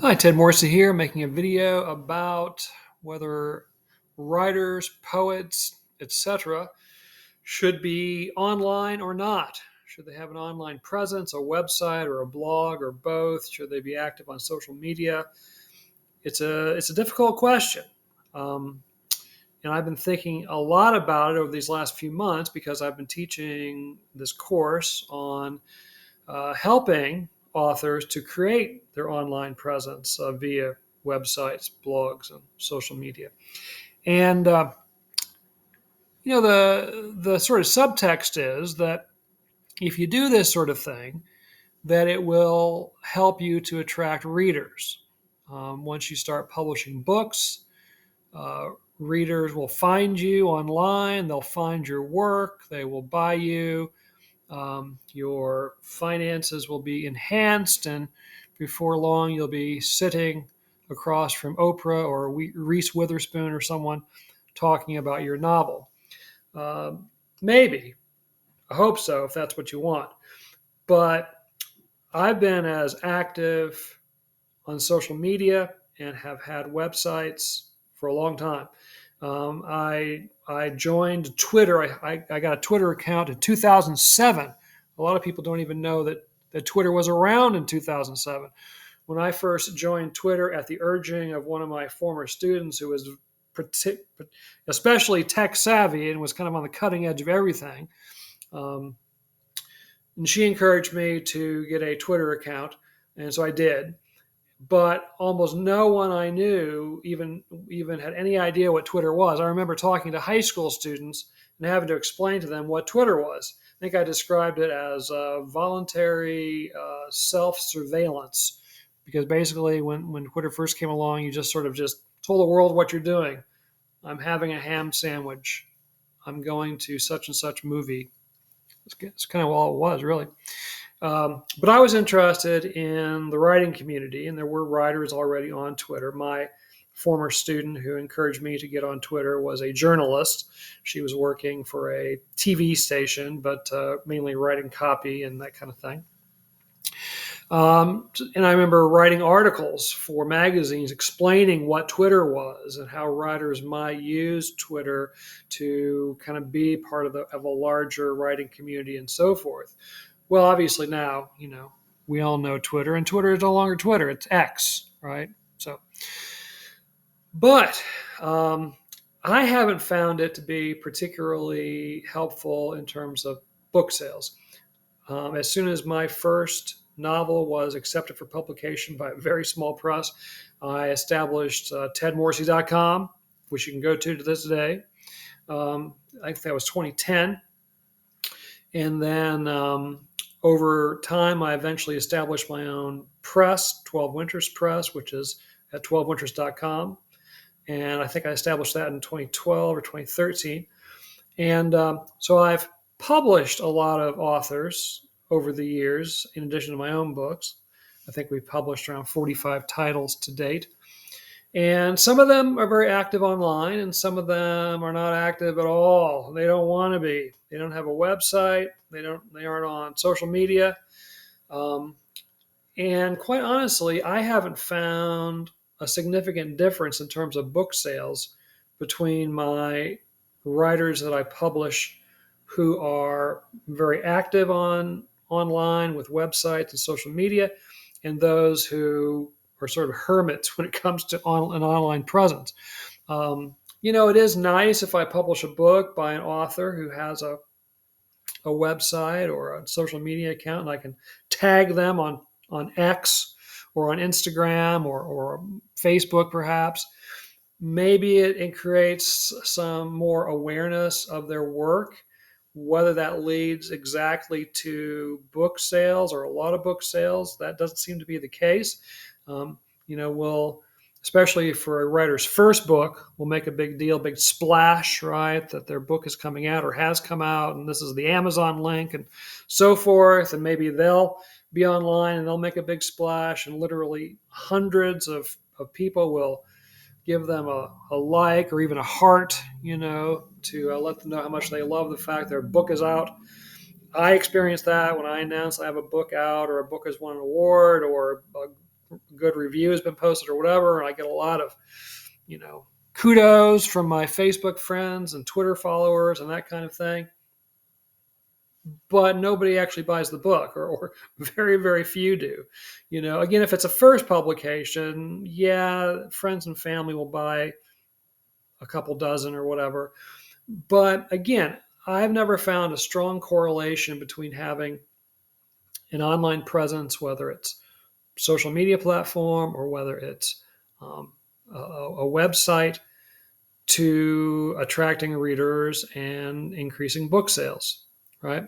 Hi, Ted Morrissey here, making a video about whether writers, poets, etc., should be online or not. Should they have an online presence, a website, or a blog, or both? Should they be active on social media? It's a difficult question, um, and I've been thinking a lot about it over these last few months because I've been teaching this course on helping authors to create their online presence via websites, blogs, and social media. And the sort of subtext is that if you do this sort of thing, that it will help you to attract readers. Once you start publishing books, uh, readers will find you online. They'll find your work. They will buy you. Your finances will be enhanced, and before long, you'll be sitting across from Oprah or Reese Witherspoon or someone talking about your novel. Maybe. I hope so, if that's what you want. But I've been as active on social media and have had websites for a long time. I joined Twitter. I got a Twitter account in 2007. A lot of people don't even know that Twitter was around in 2007. When I first joined Twitter at the urging of one of my former students who was especially tech savvy and was kind of on the cutting edge of everything. Um, and she encouraged me to get a Twitter account, and so I did. But almost no one I knew even had any idea what Twitter was. I remember talking to high school students and having to explain to them what Twitter was. I think I described it as voluntary self-surveillance, because basically when Twitter first came along, you just sort of just told the world what you're doing. I'm having a ham sandwich. I'm going to such and such movie. It's kind of all it was, really. But I was interested in the writing community, and there were writers already on Twitter. My former student who encouraged me to get on Twitter was a journalist. She was working for a TV station, but mainly writing copy and that kind of thing. And I remember writing articles for magazines explaining what Twitter was and how writers might use Twitter to kind of be part of a larger writing community and so forth. Well, obviously now, we all know Twitter, and Twitter is no longer Twitter; it's X, right? So, but I haven't found it to be particularly helpful in terms of book sales. As soon as my first novel was accepted for publication by a very small press, I established tedmorrissey.com, which you can go to this day. I think that was 2010. And then over time, I eventually established my own press, 12 Winters Press, which is at 12winters.com. And I think I established that in 2012 or 2013. And so I've published a lot of authors over the years, in addition to my own books. I think we've published around 45 titles to date. And some of them are very active online, and some of them are not active at all. They don't want to be. They don't have a website. They aren't on social media. Um, and quite honestly, I haven't found a significant difference in terms of book sales between my writers that I publish who are very active online with websites and social media, and those who are sort of hermits when it comes to an online presence. It is nice if I publish a book by an author who has a website or a social media account, and I can tag them on X or on Instagram or Facebook, perhaps. Maybe it creates some more awareness of their work. Whether that leads exactly to book sales or a lot of book sales, that doesn't seem to be the case. We'll, especially for a writer's first book, we'll make a big deal, big splash, right, that their book is coming out or has come out, and this is the Amazon link and so forth. And maybe they'll be online and they'll make a big splash, and literally hundreds of people will give them a like or even a heart, to let them know how much they love the fact their book is out. I experienced that when I announced I have a book out or a book has won an award or good review has been posted or whatever, and I get a lot of, kudos from my Facebook friends and Twitter followers and that kind of thing. But nobody actually buys the book, or very, very few do. Again, if it's a first publication, yeah, friends and family will buy a couple dozen or whatever. But again, I've never found a strong correlation between having an online presence, whether it's social media platform or whether it's a website, to attracting readers and increasing book sales, right?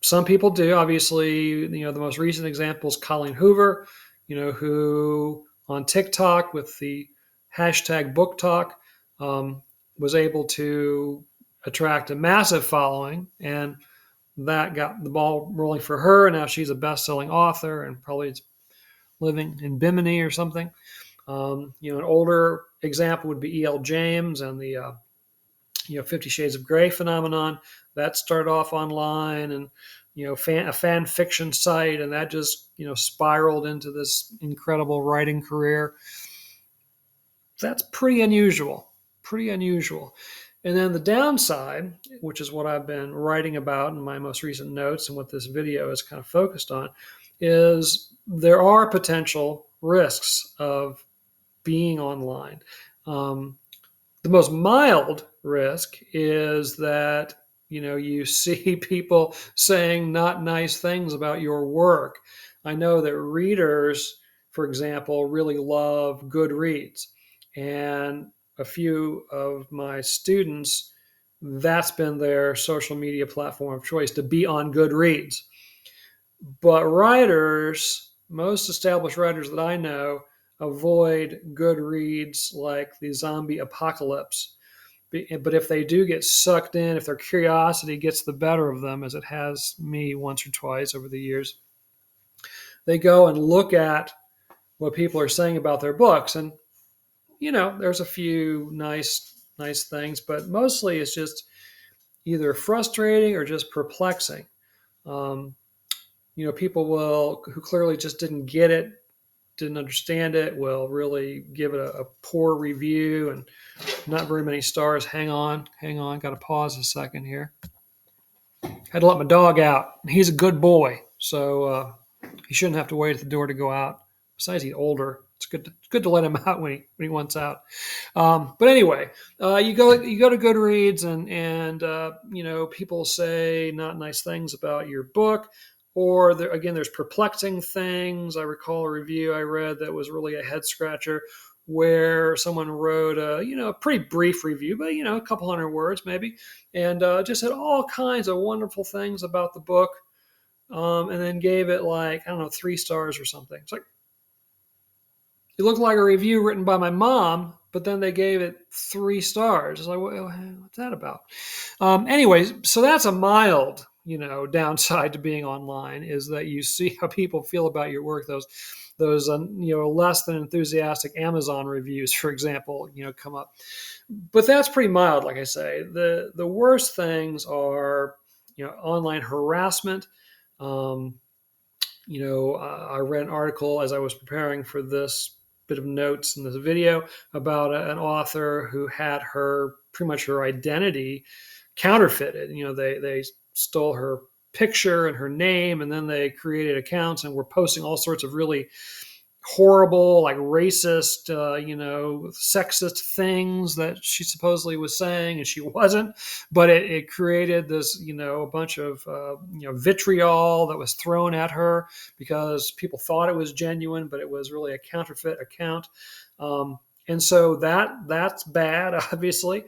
Some people do. Obviously, the most recent example is Colleen Hoover, who on TikTok with the hashtag book talk was able to attract a massive following, and that got the ball rolling for her. And now she's a best-selling author and probably is living in Bimini or something. An older example would be E.L. James and the 50 Shades of Grey phenomenon. That started off online, and a fan fiction site, and that just spiraled into this incredible writing career. That's pretty unusual. And then the downside, which is what I've been writing about in my most recent notes and what this video is kind of focused on, is there are potential risks of being online. The most mild risk is that you see people saying not nice things about your work. I know that readers, for example, really love Goodreads, and a few of my students, that's been their social media platform of choice, to be on Goodreads. But writers, most established writers that I know, avoid Goodreads like the zombie apocalypse. But if they do get sucked in, if their curiosity gets the better of them, as it has me once or twice over the years, they go and look at what people are saying about their books. And, there's a few nice things, but mostly it's just either frustrating or just perplexing. People who clearly just didn't get it, didn't understand it, will really give it a poor review and not very many stars. Hang on. Got to pause a second here. Had to let my dog out. He's a good boy, so he shouldn't have to wait at the door to go out. Besides, he's older. It's good to let him out when he wants out. But anyway, you go to Goodreads, and people say not nice things about your book. Or there's perplexing things. I recall a review I read that was really a head scratcher, where someone wrote a pretty brief review, but a couple hundred words maybe, and just said all kinds of wonderful things about the book, and then gave it 3 stars or something. It's like, it looked like a review written by my mom, but then they gave it 3 stars. It's like, well, what's that about? Anyways, so that's a mild downside to being online, is that you see how people feel about your work. Those less than enthusiastic Amazon reviews, for example, come up. But that's pretty mild, like I say. The worst things are online harassment. I read an article as I was preparing for this bit of notes in this video about an author who had pretty much her identity counterfeited. They stole her picture and her name, and then they created accounts and were posting all sorts of really horrible, like racist, sexist things that she supposedly was saying, and she wasn't. But it created this, a bunch of, vitriol that was thrown at her because people thought it was genuine, but it was really a counterfeit account. And so that's bad, obviously.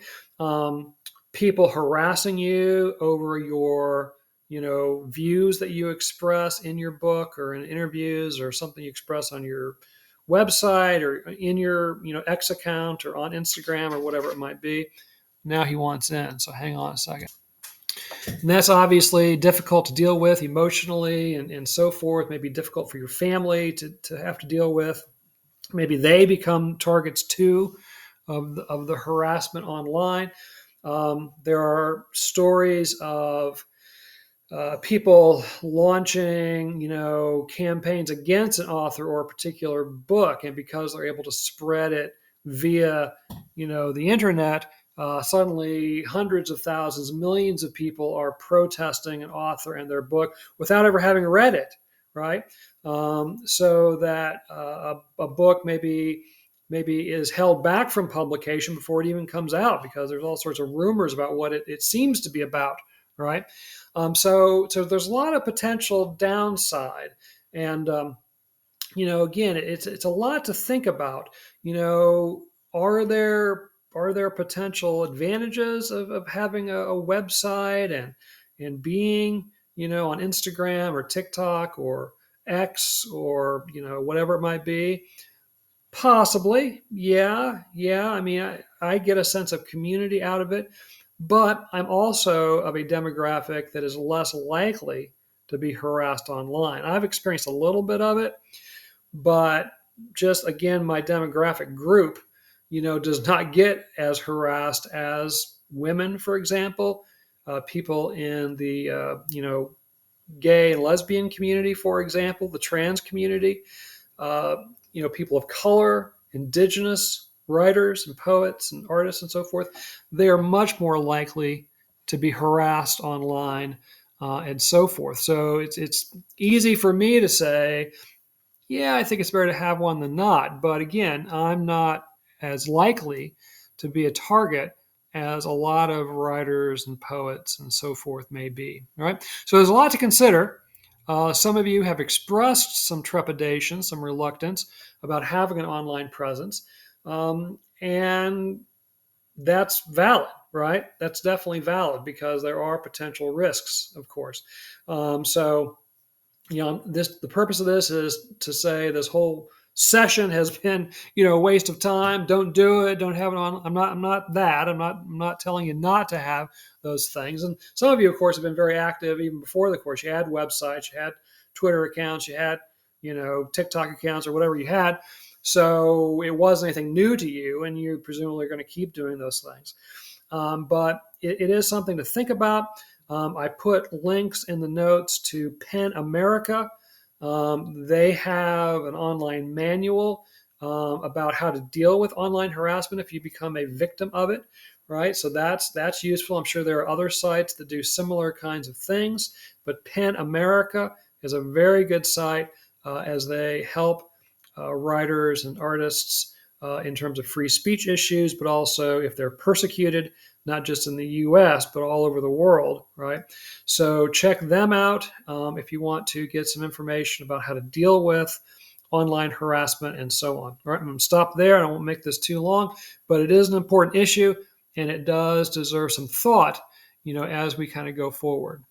People harassing you over your views that you express in your book or in interviews, or something you express on your website or in your X account or on Instagram or whatever it might be. Now he wants in, so hang on a second. And that's obviously difficult to deal with emotionally and so forth. Maybe difficult for your family to have to deal with. Maybe they become targets too of the harassment online. There are stories of people launching, campaigns against an author or a particular book, and because they're able to spread it via, the internet, suddenly hundreds of thousands, millions of people are protesting an author and their book without ever having read it, right? So that a book maybe is held back from publication before it even comes out because there's all sorts of rumors about what it seems to be about, right? So there's a lot of potential downside, and again, it's a lot to think about. Are there potential advantages of having a website and being on Instagram or TikTok or X or whatever it might be? Possibly, yeah. I mean, I get a sense of community out of it, but I'm also of a demographic that is less likely to be harassed online. I've experienced a little bit of it, but just again, my demographic group, does not get as harassed as women, for example, people in the, gay and lesbian community, for example, the trans community, uh, people of color, indigenous writers and poets and artists and so forth. They are much more likely to be harassed online and so forth. So it's easy for me to say, yeah, I think it's better to have one than not. But again, I'm not as likely to be a target as a lot of writers and poets and so forth may be. All right. So there's a lot to consider. Some of you have expressed some trepidation, some reluctance about having an online presence. And that's valid, right? That's definitely valid because there are potential risks, of course. So, the purpose of this is to say this whole session has been a waste of time. Don't do it. Don't have it on. I'm not telling you not to have those things. And some of you, of course, have been very active even before the course. You had websites, you had Twitter accounts, you had TikTok accounts or whatever you had. So it wasn't anything new to you, and you presumably are going to keep doing those things. But it is something to think about. I put links in the notes to PEN America. They have an online manual about how to deal with online harassment if you become a victim of it, right? So that's useful. I'm sure there are other sites that do similar kinds of things, but PEN America is a very good site as they help writers and artists in terms of free speech issues, but also if they're persecuted, not just in the US, but all over the world, right? So check them out if you want to get some information about how to deal with online harassment and so on. All right, I'm going to stop there. I won't make this too long, but it is an important issue and it does deserve some thought, as we kind of go forward.